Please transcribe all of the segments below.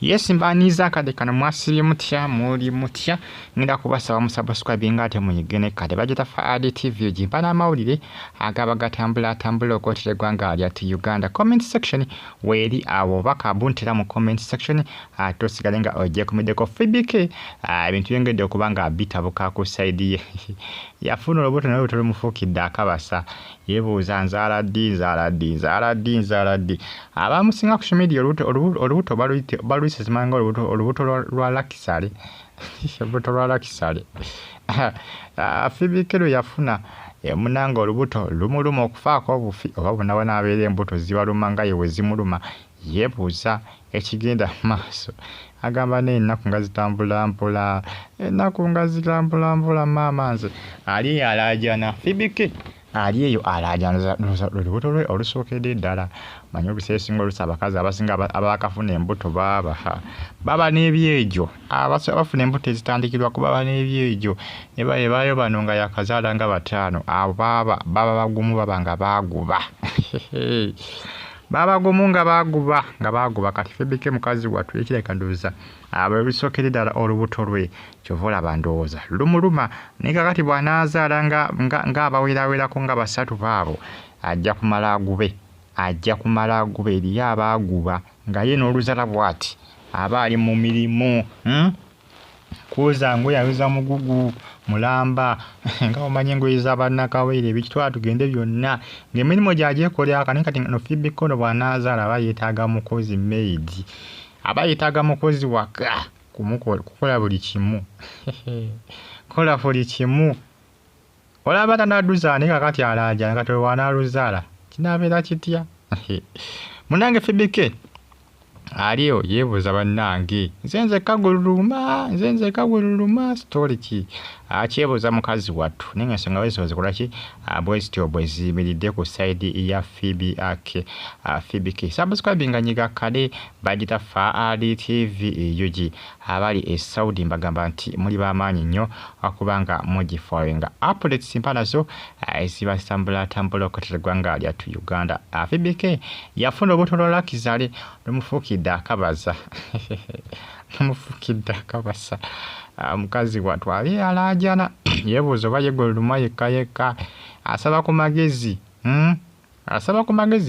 Yes mbaniza akade kano mwasibye mutya muli mutya ngenda kubasaba musubscribe ngate munyigene kade bajeta Faadi TV jimpana amawulire agaba gatambula okotire gwanga lya Uganda. Comment section weri awo bakabuntira mu comment section atosigalenga oje kumideko FBK ebintu yengede okubanga bitabuka ku side ye yafuna olubuto nawe tuli mufukidde akabasa yebuuza nzala ddi abamusinga ku social media olubuto baluyise zimanga olubuto lwa Lakisale olubuto lwa Lakisale FBK yafuna munanga olubuto lumuluma okufaako obufi oba bunabona abeera embuto zibaluma nga yewe zimuluma yebuuza ekigenda maaso agamba n'ennaku nga zitambula mpola maama nze ali alajana FBK ali eyo alajana olubuto lwe olusookedde ddala manyi obuseesinga olusa abakazi abasinga abakafuna embuto baba n'ebyejo abafuna embuto ezitandikirwa kubaba n'ebyejo ne bayo bano nga yakazaala nga bataano abo baba bagumu baba nga baaguba baba gumu nga baaguba kati FBK mukazi wattu ekireka nduza abo bisookere ddala olubuto lwe kyovola bandowooza lumuluma naye kakati bw'anaazaala nga abaweerawerako nga basatu baabo ajja kumala agube eriyo abaaguba nga ye n'oluzala bw'ati aba ali mu mirimu kuuza ngoye ayuza mugugu mulamba nga omanye ngoye z'abannakaweere ebikitwala tugende byonna ng'emirimu gyagyekolera kani kati no FBK ono bw'anaazaala aba yeetaaga mukozi maid aba yeetaaga mukozi waka kukola buli kimu kola buli kimu olaba tanaduzaala naye kakati alaajana kati wanaaluzaala kinaabeera kitya munange FBK aliyo yebuuza bannange nze kagululuma story ki akyebuuza mukazi wattu naye ensonga wezo zikola ki bwezityo bwe ziyimiridde ku side ya FBK subscribe nga nyiga kale bagita Faadi TV eyo abali Saudi mbagamba nti muli bamaanyi nnyo okubanga mugifollowinga updates mpanazo ezibasambula okotire gwanga lya Uganda. FBK yafuna obuto lwa Lakisale lumufukidde akabasa mukazi wattu ali alaajana yebuuza oba yegoluluma yekka asaba ku magezi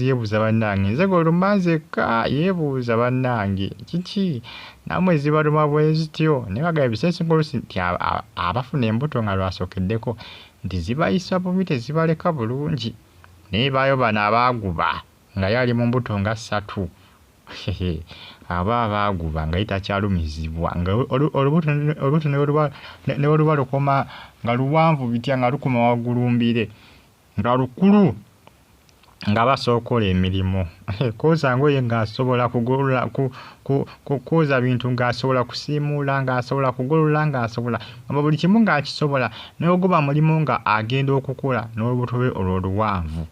yebuuza bannange nze goluluma nzekka yebuuza bannange kiki namwe zibaluma bwe zityo ne bagaba ebiseesinga olusi nti abafuna embuto nga lwasookeddeko nti zibayisa bubi tezibaleka bulungi naye bayo bano abaaguba nga yali mu mbuto nga 3 aba abaaguba nga yitakyalumizibwa nga olubuto ne oluba lukoma nga luwanvu bitya nga lukuma waggulumbire nga lukulu nga basookola emirimu koza ngoye ng'asobola kugolola kukoza bintu ng'asobola kusiimuula ng'asobola kugolola ng'asobola buli kimu ng'akisobola n'oguba mulimu nga agenda okukola n'olubuto lwe olwo luwanvu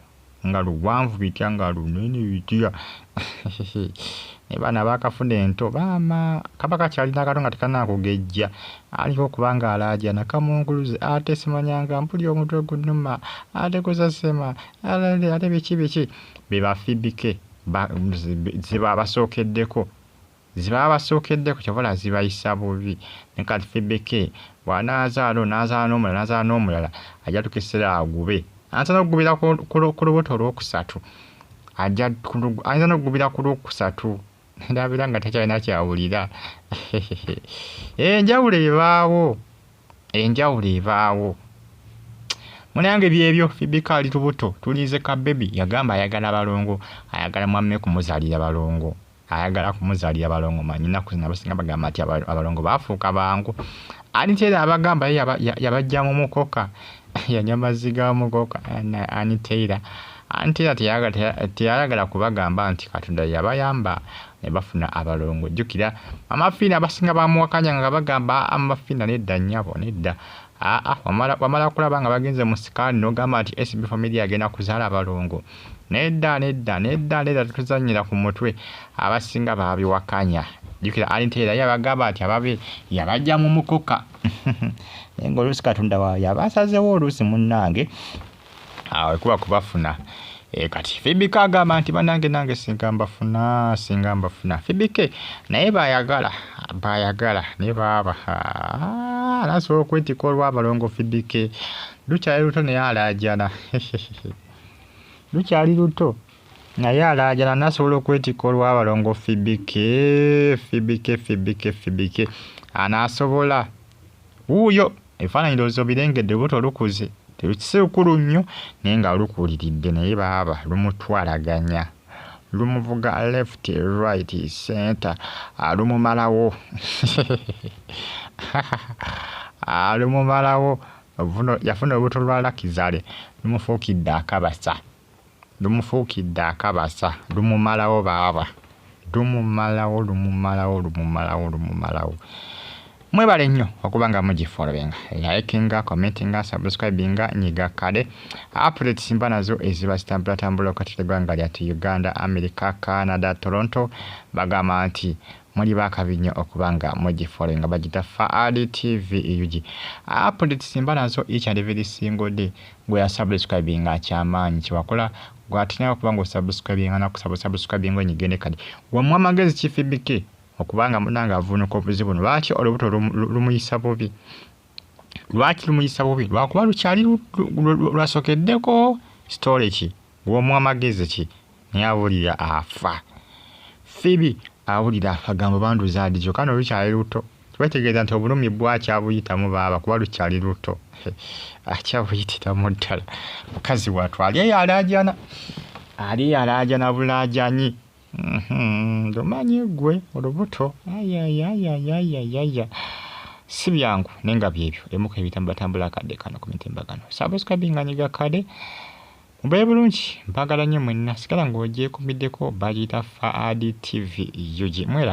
nga luwanvu bitya nga lunene bitya ne bana bakafuna ento baama kaba kakyalina kato nga tekanakugejja aliko kubanga alaajana kamunguluze ate simanyanga mpuli omutwe gunuma ate kusasema ate biki beba FBK ziba basookeddeko kyobola zibayisa bubi ne kati FBK bw'anaazaala n'omulala ajja tukisera agube anza n'okugubira ku lubuto olwokusatu ayinza n'okugubira ku lwokusatu ndabira nga takyalina kyawulira enjawulo ebaawo munange byebyo FBK ali lubuto tulize ka baby yagamba ayagala balongo ayagala mwamme kumuzaalira balongo manyi naku zino abasinga bagamba nti abalongo baafuuka bangu Anitera abagamba yabajja mu mukoka yanyamaziga mukoka Anitera teyayagala kubagamba nti Katonda yabayamba ne bafuna abalongo. Jjukira amafiina abasinga bamuwakanya nga bagamba amafiina nedda nnyabo nedda. Wamala kulaba nga bagenze mu sikaani n'ogamba nti SB Family agenda kuzaala abalongo. Nedda tutuzannyira ku mutwe abasinga babiwakanya. Jjukira Anitera yabagamba nti ababe yabajja mu mukoka. Ngo oluusi Katonda yaba asazeewo oluusi munnange kuba kubafuna Kati Fibike agamba nti bannange singa mbafuna Fibike naye bayagala naye baaba nasobola okwetikka olw'abalongo Fibike lukyali luto naye alaajana lukyali luto naye alaajana nasobola okwetikka olw'abalongo Fibike anaasobola wuuyo ebifaananyi ndowooza obirengedde olubuto lukuze si lukulu nnyo naye nga lukuuliridde naye baaba lumutwalaganya lumuvuga left right center lumumalawo lumumalawo yafuna olubuto lwa Lakizale lumufuukidde akabasa lumumalawo baaba lumumalawo mwebale nnyo okuba nga mugifollowinga likinga commentinga subscribinga nyiga kale updates mba nazo eziba zitambula okati eggwanga lyattu Uganda, America, Canada, Toronto bagamba nti muli baakabi nnyo okuba nga mugifollowinga bagita Faad TV UG updates mba nazo each and every single day gwe yasubscribinga kyamaanyi kyewakola gwatinyawo okuba nga osubscribinga nakusubscribinga onyigende kale wamu amagezi kifibike okubanga munanga avunuka obuzibu lwaki olubuto lumuyisa bubi lwakuba lukyali lwasokeddeko story ki gwomu amagezi ki naye awulira afa Fibi awulira agamba banduza adijo kano lukyali luto wetegeeza nti obulumi bwakyabuyitamu baaba kuba lukyali luto akyabuyitiramu ddala mukazi wattu ali alaajana bulaajanyi ndomanyi gwe olubuto ayayayayayaya si byangu naye nga byebyo emuka ebitambula akadde kano ku mitimbagano subscribinga nyiga kale mubeere bulungi mpagala nnyo mwenna sigala ng'ogyekumiddeko bagiyita Faad TV UG mwera